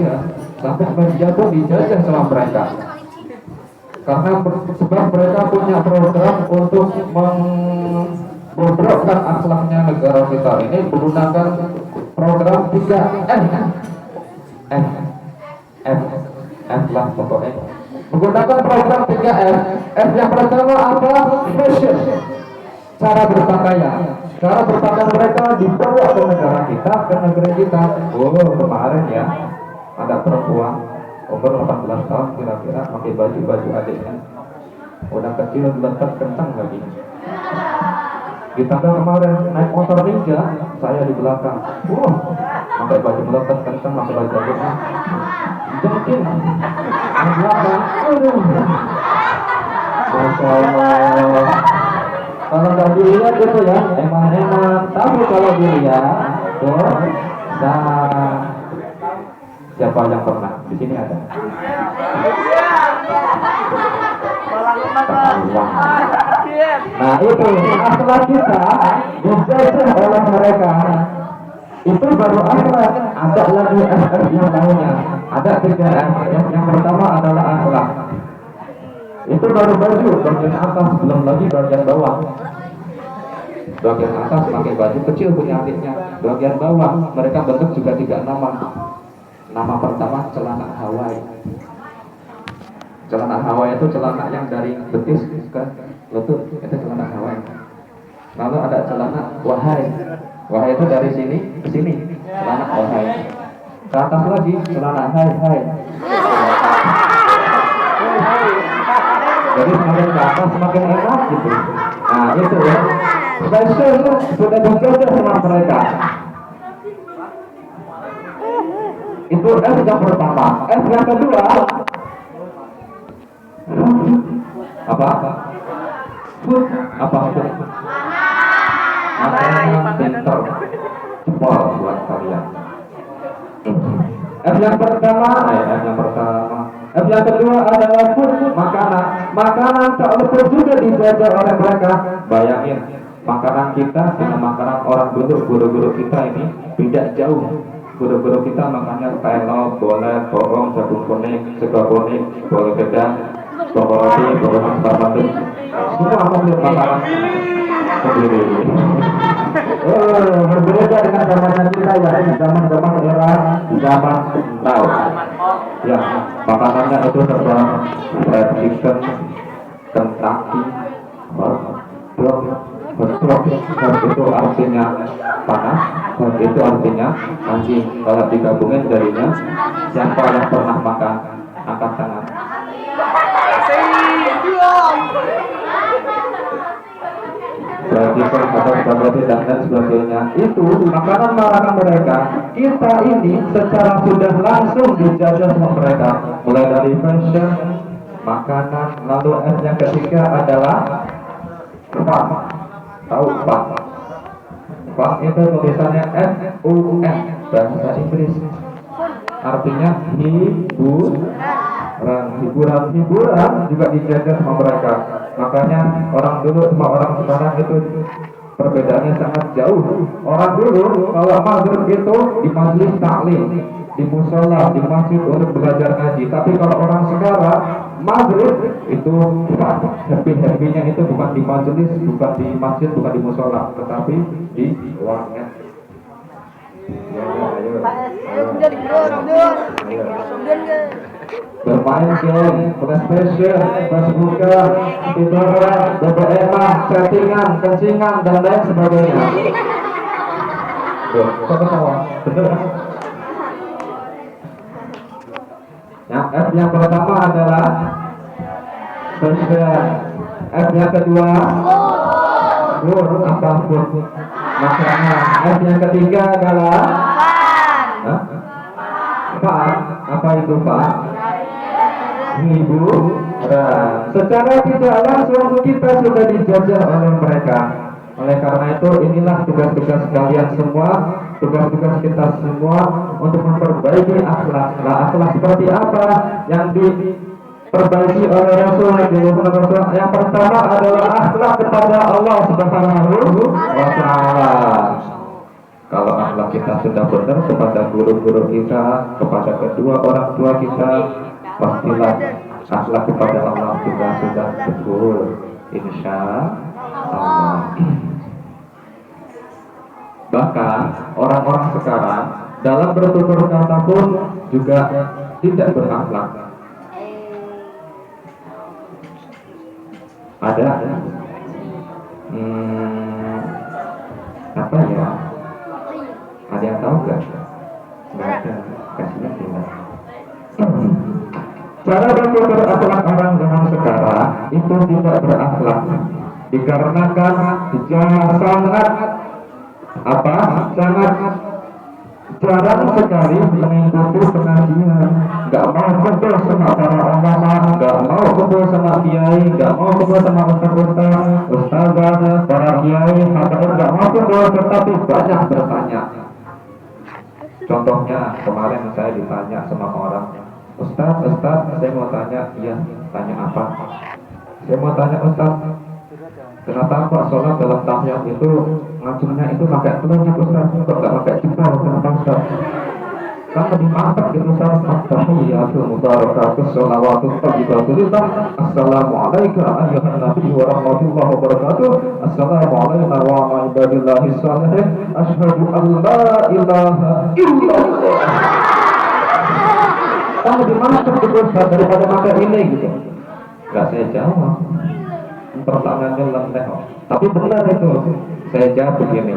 ya, sampai menjatuh dijajah sama mereka. Karena sebab mereka punya program untuk membobrokkan akhlaknya negara kita ini menggunakan program 3M. F F F lah pokoknya. Menggunakan program 3M. F yang pertama apa? Fashion. Cara berpakaian. Cara berpakaian mereka dibawa ke negara kita, ke negeri kita. Oh, kemarin ya ada perempuan umur 18 tahun kira-kira pakai baju adiknya. Udah kecil letak kentang lagi. Ditambah kemarin naik motor ninja, saya di belakang. Pakai baju melekat kentang, pakai baju adiknya. Jengking. Di belakang. Masya Allah. Kalau nggak dilihat gitu ya, emang-emang. Tapi kalau dilihat, tuh, siapa yang pernah? Di sini ada. Nah itu akhlak kita dijajah oleh mereka. Itu baru akhlak. Ada lagi FF yang lainnya. Ada 3 FF. Yang pertama adalah akhlak. Itu baru baju, bagian atas, belum lagi bagian bawah. Bagian atas pakai baju kecil punya adiknya. Bagian bawah mereka bentuk juga 3 nama. Nama pertama celana Hawaii. Celana Hawaii itu celana yang dari betis ke lutut, itu celana Hawaii. Lalu ada celana Wahai. Wahai itu dari sini ke sini, celana Wahai. Ke atas lagi celana Hai. Jadi semakin ke atas semakin enak gitu. Nah itu ya. Fashion sudah dijajah sama mereka. Itu F yang pertama. F yang kedua apa? Food apa? Makanan pintar. Jempol buat kalian. F yang pertama. F yang kedua adalah food, makanan. Makanan tak luput juga dijajah oleh mereka. Bayangin, makanan kita dengan makanan orang guru-guru kita ini tidak jauh. Guru-guru kita makannya pelok, bolet, borong, jagung kuning, sega kuning, bola gedang, roti, borong barbatu. Semua komplit makanan. Berbeda dengan zaman kita ya, zaman era zaman now. Ya, makanannya itu terbang fried chicken, Kentucky, hot itu artinya panas, hot itu artinya anjing. Kalau digabungin jadinya siapa yang pernah makan angkat tangan. Berarti atau berarti dan sebagainya. Itu makanan mereka. Kita ini secara sudah langsung dijajah sama mereka. Mulai dari fashion, makanan, lalu F yang ketiga adalah fun. Tahu fun? Fun itu tulisannya FUN bahasa Inggris. Artinya hiburan juga dijajah sama mereka. Makanya orang dulu sama orang sekarang itu perbedaannya sangat jauh. Orang dulu kalau maghrib itu di majelis taklim, di musola, di masjid untuk belajar ngaji. Tapi kalau orang sekarang maghrib itu happy-nya itu bukan di majelis, bukan di masjid, bukan di musola, tetapi di warnet. Bermain game, PlayStation, Facebookan, Twitteran, BBM-an, chattingan, kencingan, dan lain sebagainya. Kok ketawa? Bener? Yang F yang pertama adalah fashion. F yang kedua food, apa food? Makanan. F yang ketiga adalah fun. Apa itu fun? Hiburan. Secara tidak langsung kita sudah dijajah oleh mereka. Oleh karena itu inilah tugas-tugas kalian semua, tugas-tugas kita semua untuk memperbaiki akhlak. Nah, akhlak seperti apa yang diperbaiki oleh Rasul? Yang pertama adalah akhlak kepada Allah Subhanahu wa Ta'ala. Kalau akhlak kita sudah benar kepada guru-guru kita, kepada kedua orang tua kita, pastilah akhlak kepada Allah juga sudah betul, insya Allah. Bahkan orang-orang sekarang dalam bertutur kata pun juga tidak berakhlak. Ada apa ya? Ada yang tahu gak? Nggak ada, kasihnya tidak. Cara bertutur akhlak orang zaman sekarang itu tidak berakhlak, dikarenakan sangat jarang sekali mengikuti pengajian, nggak mau kumpul sama para ulama, nggak mau kumpul sama kiai, nggak mau kumpul sama ustazah, para kiai, habaib, nggak mau kumpul, tetapi banyak bertanya. Contohnya kemarin saya ditanya sama orang, Ustaz, saya mau tanya. Iya, tanya apa? Saya mau tanya, Ustaz, kenapa Pak sholat dalam tahiyat itu ngacungnya itu pakai telunjuk, Ustaz? Kok nggak pakai jempol? Kenapa, Ustaz? Kan lebih mantap gitu, Ustaz. At-tahiyyatul mubarakatuh sholawatut thayyibatulillah. Assalamualaikum ayyuhan nabi wa rahmatullahi wa barakatuh. Assalamualaikum wa ala ibadillahis shalihin. Asyhadu an la ilaha illallah. Kan lebih mantap gitu, Ustaz, daripada pakai ini gitu. Nggak saya jawab. Pertanyaannya lembek, tapi benar itu. Saya jawab begini.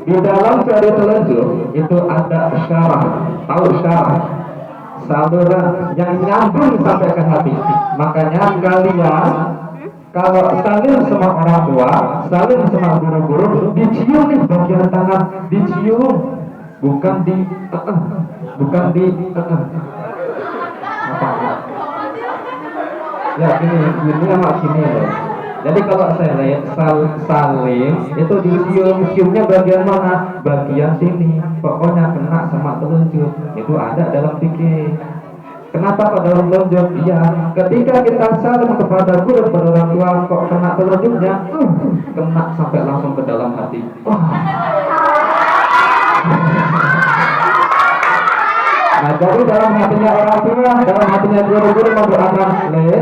Di dalam jari telunjuk itu ada syarah, tahu syarah, saluran yang nyambung sampai ke hati. Makanya kalian kalau salim sama orang tua, salim sama guru-guru, dicium nih bagian tangan, dicium, bukan di ya gini sama gini loh. Jadi kalau saya lihat salim itu diciumnya bagian mana? Bagian sini. Pokoknya kena sama telunjuk. Itu ada dalam fikih. Kenapa kok dalam telunjuk? Iya, ketika kita salim kepada guru, kepada orang tua, kok kena telunjuknya? Kena sampai langsung ke dalam hati. Nah, jadi dalam hatinya orang tua, dalam hatinya guru-guru mendoakan,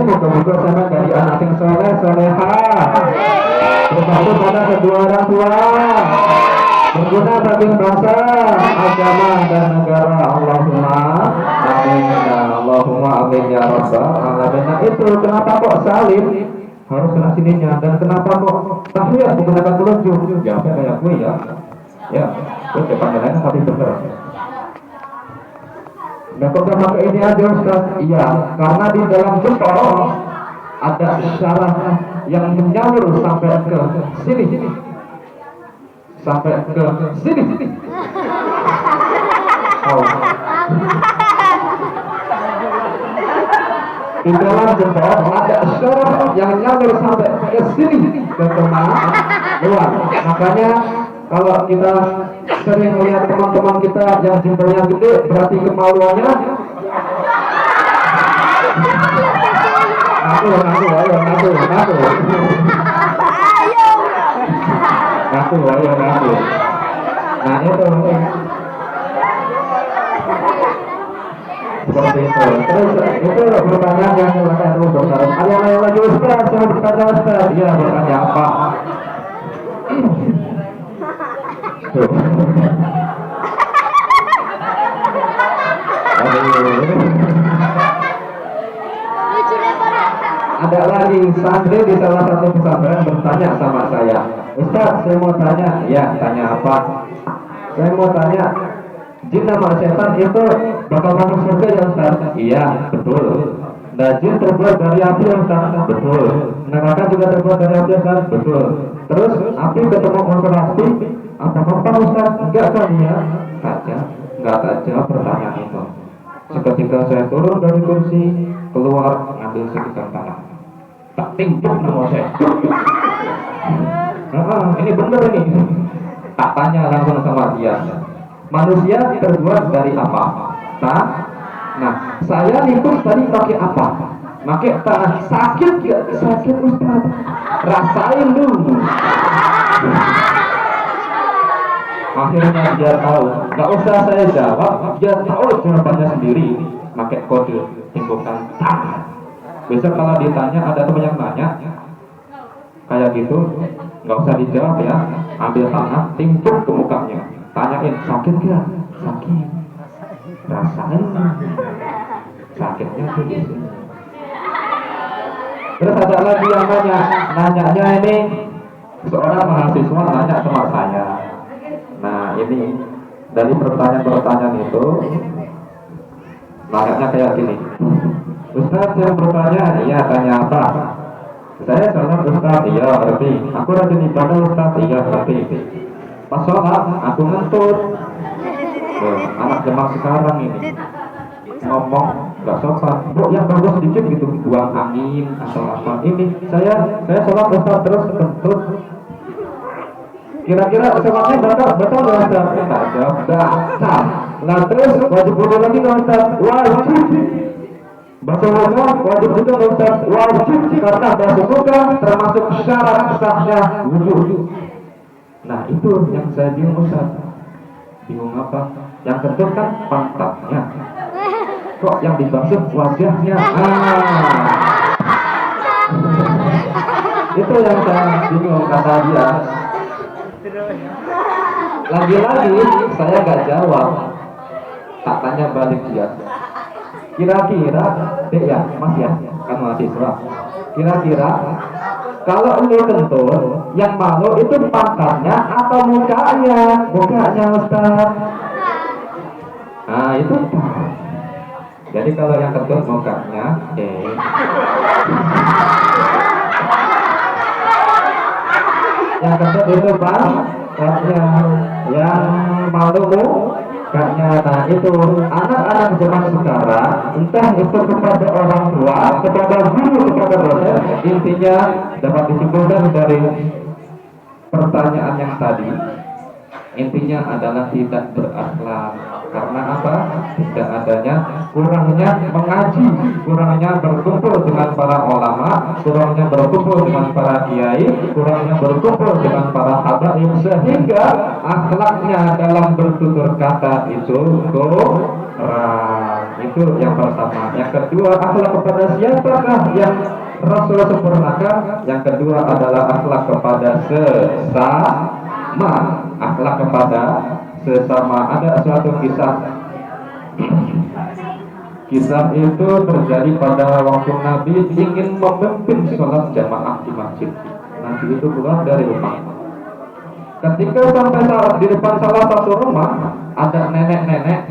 moga-moga sama dari anak sing soleh, soleha, berbakti pada kedua orang tua, berguna bagi bangsa, agama dan negara. Allahumma amin, Allahumma amin ya rabbal alamin. Nah itu kenapa kok salim harus kena sininya, dan kenapa kok tahiyat menggunakan telunjuk? Jawabnya kayak gue ya, gue cepat lain tapi bener. Nah, kok gak pakai ini aja, Ustaz? Iya, karena di dalam jempol ada syaraf yang menyalur sampai ke sini. Sampai ke sini. Di dalam jempol ada syaraf yang menyalur sampai ke sini, ke kemana? Luar. Makanya kalau kita sering melihat teman-teman kita yang jempolnya gede, berarti kemaluannya ngaku. Nah itu seperti itu. Terus itu pertanyaan yang silakan terus dokter. Ada yang lagi, Ustaz? Saya bertanya, Ustaz. Iya, bertanya apa? Ada lagi santri di salah satu pesantren bertanya sama saya, Ustaz, saya mau tanya. Ya, tanya apa? Saya mau tanya, jin sama setan itu bakal masuk surga ya, Ustaz? Iya, betul. Nah, jin terbuat dari api ya, Ustaz? Betul. Neraka juga terbuat dari api ya, Ustaz? Betul. Terus api ketemu unsur api, apa mempan, Ustaz? Enggak kan ya? Enggak saja pertanyaan itu. Seketika saya turun dari kursi, keluar ngambil sekitar tanah, tak timpuk nama saya. Ini bener ini. Tak tanya langsung sama dia, manusia terbuat dari apa? Nah, saya nimpuk tadi pakai apa? Pakai tanah. Sakit gak? Sakit, Ustaz. Rasain dulu. Akhirnya dia tahu, nggak usah saya jawab, dia tahu jawabannya sendiri. Pakai kode tinggukan tangan. Besok kalau ditanya ada teman yang nanya kayak gitu, nggak usah dijawab ya. Ambil tangan, timpuk ke mukanya, tanyain sakit gak? Sakit. Rasain. Sakitnya tuh di sini. Terus ada lagi yang nanyanya ini seorang mahasiswa nanya sama saya. Nah ini dari pertanyaan-pertanyaan itu nanyanya kayak gini. Ustaz yang bertanya, iya tanya apa? Saya sholat Ustaz, iya ngerti. Aku rajin ibadah Ustaz, iya ngerti. Pas sholat aku ngentut. Anak zaman sekarang ini ngomong nggak sopan. Bu yang bagus sedikit gitu, buang angin atau apa. Ini saya sholat Ustaz terus kentut. Kira-kira sholatnya betul nggak Ustaz? Tak jawab, batal. Nah terus wajib wudu lagi nggak Ustaz? Wajib. Basuh muka wajib juga nggak Ustaz? Wajib, karena basuh muka termasuk syarat sahnya wudu. Nah itu yang saya bingung Ustaz. Bingung apa? Yang kedua kan pantatnya. Kok yang dibasuh wajahnya? Itu yang saya bingung kata dia. Lagi-lagi saya gak jawab. Tak tanya balik dia. Kira-kira, ya mas ya, kan mahasiswa. Kira-kira kalau lu kentut, yang malu itu pantatnya atau mukanya? Mukanya Ustaz. Nah itu. Jadi kalau yang kentut mukanya, yang kentut itu pantatnya, yang malu mukanya. Nah itu anak-anak zaman sekarang, entah itu kepada orang tua, kepada guru, kepada dosen, intinya dapat disimpulkan dari pertanyaan yang tadi, intinya adalah tidak berakhlak. Karena apa? Tidak adanya, kurangnya mengaji, kurangnya berkumpul dengan para ulama, kurangnya berkumpul dengan para kiai, kurangnya berkumpul dengan para habaib, sehingga akhlaknya dalam bertutur kata itu kurang. Itu yang pertama. Yang kedua, akhlak kepada siapakah yang Rasul sempurnakan? Yang kedua adalah akhlak kepada sesama. Akhlak kepada sesama. Ada suatu kisah itu terjadi pada waktu Nabi ingin memimpin sholat jamaah di masjid. Nabi itu keluar dari rumah. Ketika sampai di depan salah satu rumah, ada nenek-nenek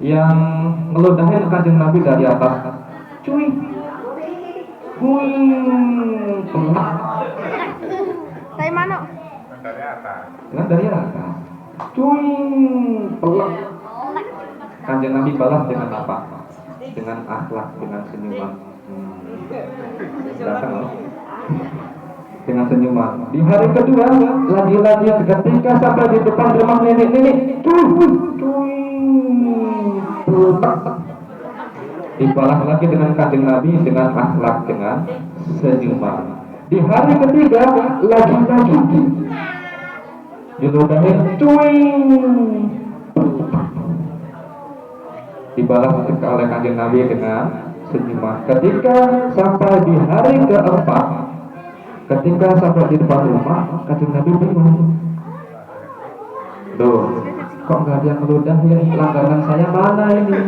yang ngeludahin kanjeng Nabi dari atas. Cuy, pelak. Dari mana? Dari atas. Cuy, pelak. Kanjeng Nabi balas dengan apa? Dengan akhlak, dengan senyuman. Dengan senyuman. Di hari kedua, lagi-lagi ketika sampai di depan rumah nenek-nenek, dibalas lagi dengan kanjeng Nabi dengan akhlak, dengan senyuman. Di hari ketiga, lagi-lagi diludahin, dibalas oleh kanjeng Nabi dengan senyuman. Ketika sampai di hari keempat, ketika sampai di depan rumah, kanjeng Nabi bingung. Duh, kok nggak ada yang ngeludahin? Langganan saya mana ini?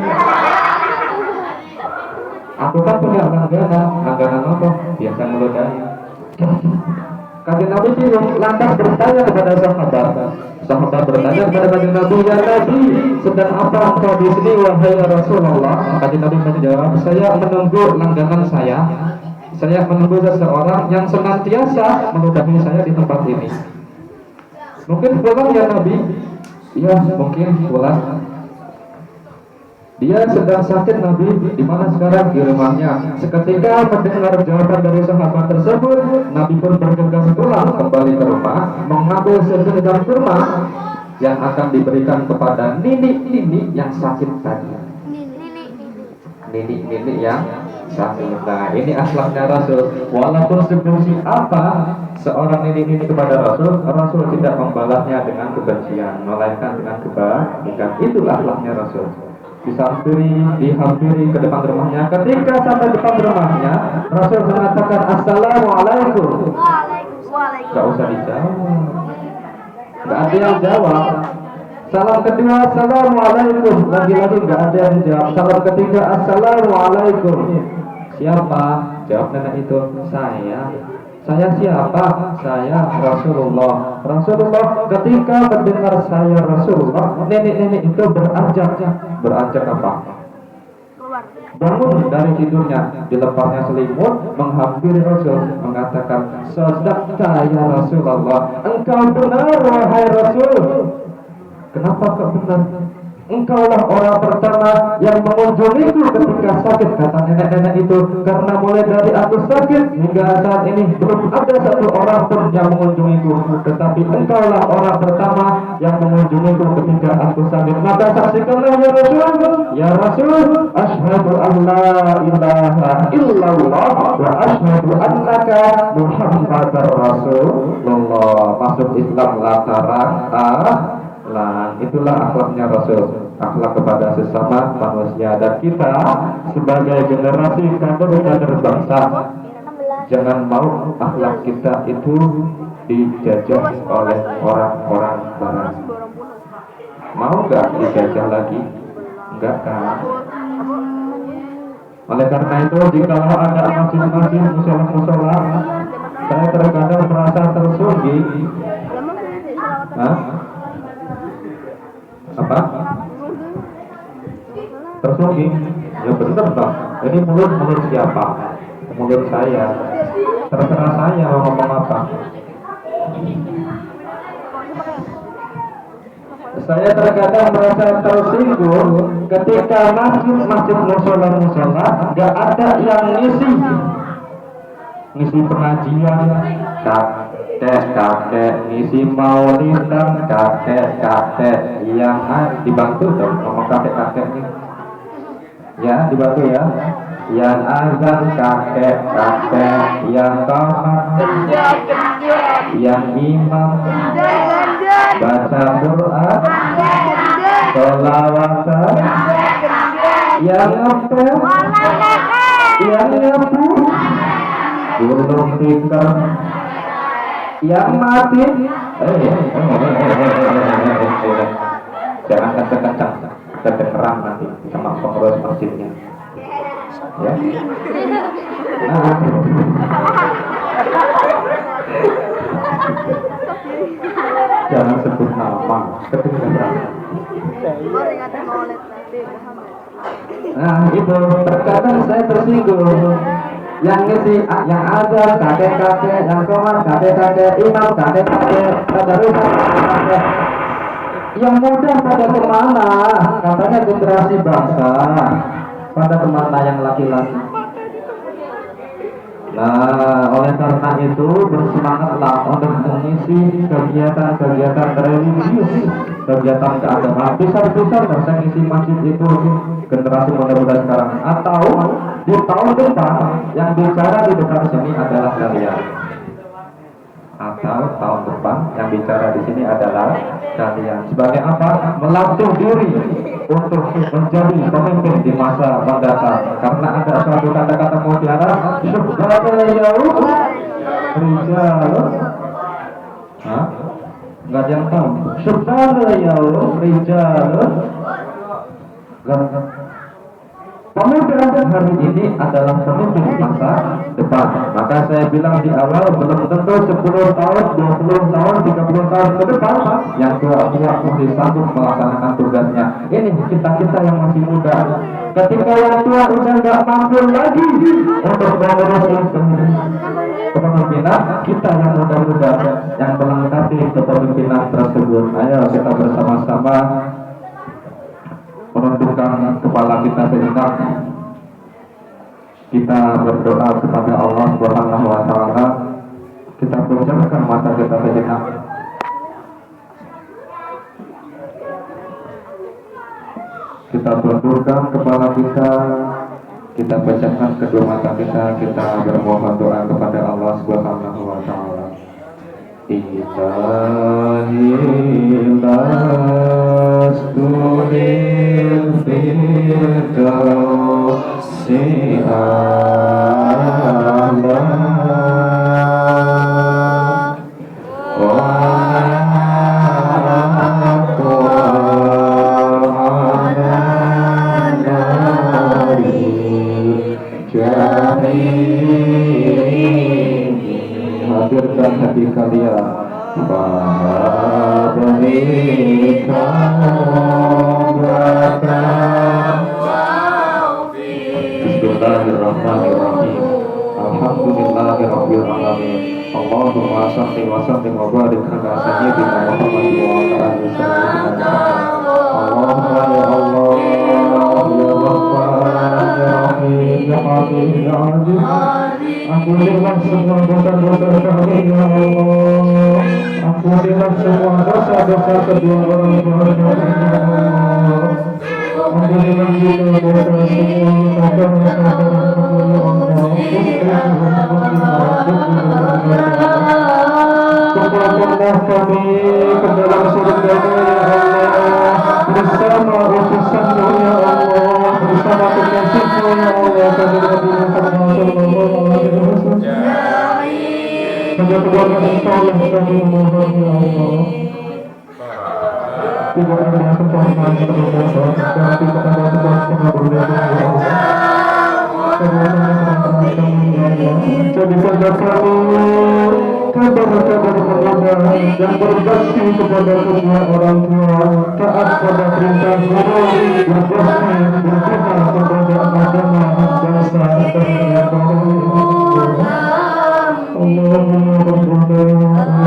Aku kan punya langganan apa? Biasa ngeludahin. Kanjeng Nabi bingung, lantas bertanya kepada sahabat. Sahabat bertanya kepada kanjeng Nabi, ya Nabi, sedang apa engkau di sini wahai Rasulullah? Kanjeng Nabi menjawab, saya menunggu langganan saya. Saya menunggu seseorang yang senantiasa meludahi saya di tempat ini. Mungkin pulang ya Nabi? Ya mungkin pulang. Dia sedang sakit Nabi, di mana sekarang? Di rumahnya. Seketika mendengar jawaban dari sahabat tersebut, Nabi pun bergegas pulang kembali ke rumah, mengambil segenggam kurma yang akan diberikan kepada nini yang sakit tadi. Nini yang sakit. Nah, ini akhlaknya Rasul. Walaupun sebenci apa seorang ini kepada Rasul, Rasul tidak membalasnya dengan kebencian, melainkan dengan kebaikan. Itulah akhlaknya Rasul. Dihampiri ke depan rumahnya. Ketika sampai depan rumahnya, Rasul mengatakan Assalamualaikum. Gak usah dijawab. Gak ada yang jawab. Salam kedua Assalamualaikum. Lagi-lagi gak ada yang jawab. Salam ketiga Assalamualaikum. Siapa? Jawab nenek itu, saya siapa? Saya Rasulullah. Rasulullah ketika mendengar saya Rasulullah, nenek-nenek itu beranjak apa? Bangun dari tidurnya, dilepasnya selimut, menghampiri Rasul, mengatakan, "Sadaqta ya Rasulullah, engkau benar wahai Rasul." Kenapa kau benar? Engkaulah orang pertama yang mengunjungiku ketika sakit, kata nenek-nenek itu. Karena mulai dari aku sakit hingga saat ini belum ada satu orang pun yang mengunjungiku, tetapi engkaulah orang pertama yang mengunjungiku ketika aku sakit. Maka saksikanlah ya Rasul, ya Rasul, asyhadu an la ilaha illallah wa asyhadu annaka Muhammadar Rasulullah. Masuk Islam lantaran Nah, itulah akhlaknya Rasul, akhlak kepada sesama manusia. Dan kita sebagai generasi kader bangsa, jangan mau akhlak kita itu dijajah oleh orang-orang barat. Mau nggak dijajah lagi? Enggak kan? Oleh karena itu, jika ada masjid-masjid, musola-musola, saya terkadang merasa tersungging. Apa? Tersungging? Ya benar Bang. Ini mulut siapa? Mulut saya. Terserah saya mau ngomong apa. Saya terkadang merasa tersinggung ketika masjid musola gak ada yang ngisi pengajian, kakek ngisi maulidan, kakek yang dibantu dong ngomong kakek nih ya, dibantu ya, yang azan kakek yang tomat, yang imam baca Quran, sholawatan, yang ngepel, yang nyapu, gulung tikar, yang mati. Jangan kencang-kencang, kedengeran nanti sama pengurus masjidnya. Ya. Jangan sebut nama, kedengeran. Nah, itu terkadang saya tersinggung. Yang ngisi, yang ada kakek, yang komat kakek, imam kakek, tadarus kakek. Yang muda pada kemana? Katanya generasi bangsa. Pada kemana yang laki-laki? Nah, oleh karena itu bersemangatlah untuk mengisi kegiatan religius, kegiatan keagamaan. Besar-besar saya ngisi masjid itu generasi muda sekarang. Atau di tahun depan yang bicara di depan sini adalah kalian. Atau tahun depan yang bicara di sini adalah kalian. Sebagai apa? Melatih diri untuk menjadi pemimpin di masa mendatang. Karena ada suatu kata-kata mutiara, sebagai yaum rijal. Nggak ada yang tahu. Sebagai yaum rijal. Pemimpin hari ini adalah pemimpin masa depan. Maka saya bilang di awal, belum tentu 10 tahun, 20 tahun, 30 tahun ke depan yang tua-tua masih sanggup melaksanakan tugasnya. Ini kita yang masih muda. Ketika yang tua udah nggak mampu lagi untuk mengurus kepemimpinan, kita yang muda-muda yang melengkapi kepemimpinan tersebut. Ayo kita bersama-sama menundukkan kepala kita sejenak. Kita berdoa kepada Allah Subhanahu wa taala. Kita pejamkan mata kita sejenak. Kita tundukkan kepala kita. Kita pejamkan kedua mata kita, kita bermohon doa kepada Allah Subhanahu wa taala. Ilahi lastunil firdausi a'la wa hadirkan hati kalian Bismillahirrahmanirrahim. Alhamdulillahirabbil alamin. Allahumma shalli wa sallim wa barik ala sayyidina Muhammad wa ala alihi wasallam. Allahumma ya Allah ya Rahman ya Rahim ya Hakim ya Aziz. Ampunilah semua dosa-dosa kami ya Allah. Ampunilah semua dosa-dosa kedua orang tua kami ya Allah. Ampunilah juga dosa semua saudara-saudara kami ya Allah. Kumpulkanlah kami ke dalam surga ya Allah, bersama utusan-Mu ya Allah, bersama kekasih-Mu ya Allah, kami Nabi Muhammad sallallahu alaihi wasallam. Hanya keluarga Engkau yang kami mohon ya Allah. Tidak ada kesalahan berdosa, dan tidak ada sebab pengabulnya ya Allah. Jadikanlah kami kabar-kabar pengguna yang berbakti kepada kedua orang tua, taat pada perintah guru, berbakti berkenan kepada agama, bangsa, dan negara. Allahumma rabbana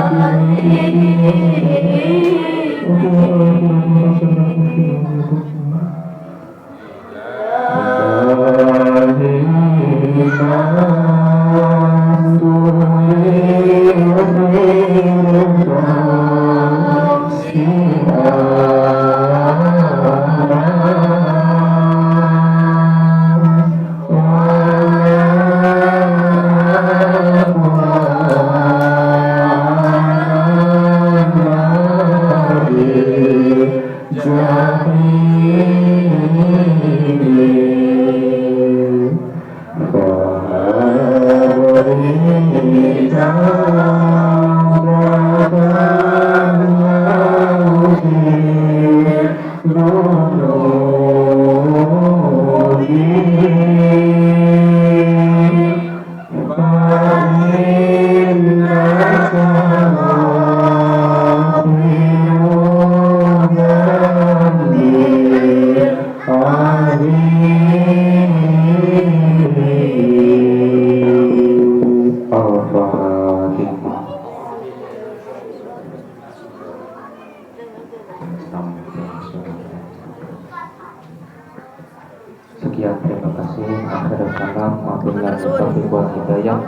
Sekian, terima kasih. Akhirul kalam, wabillahi taufiq wal hidayah.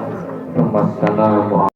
Wassalamu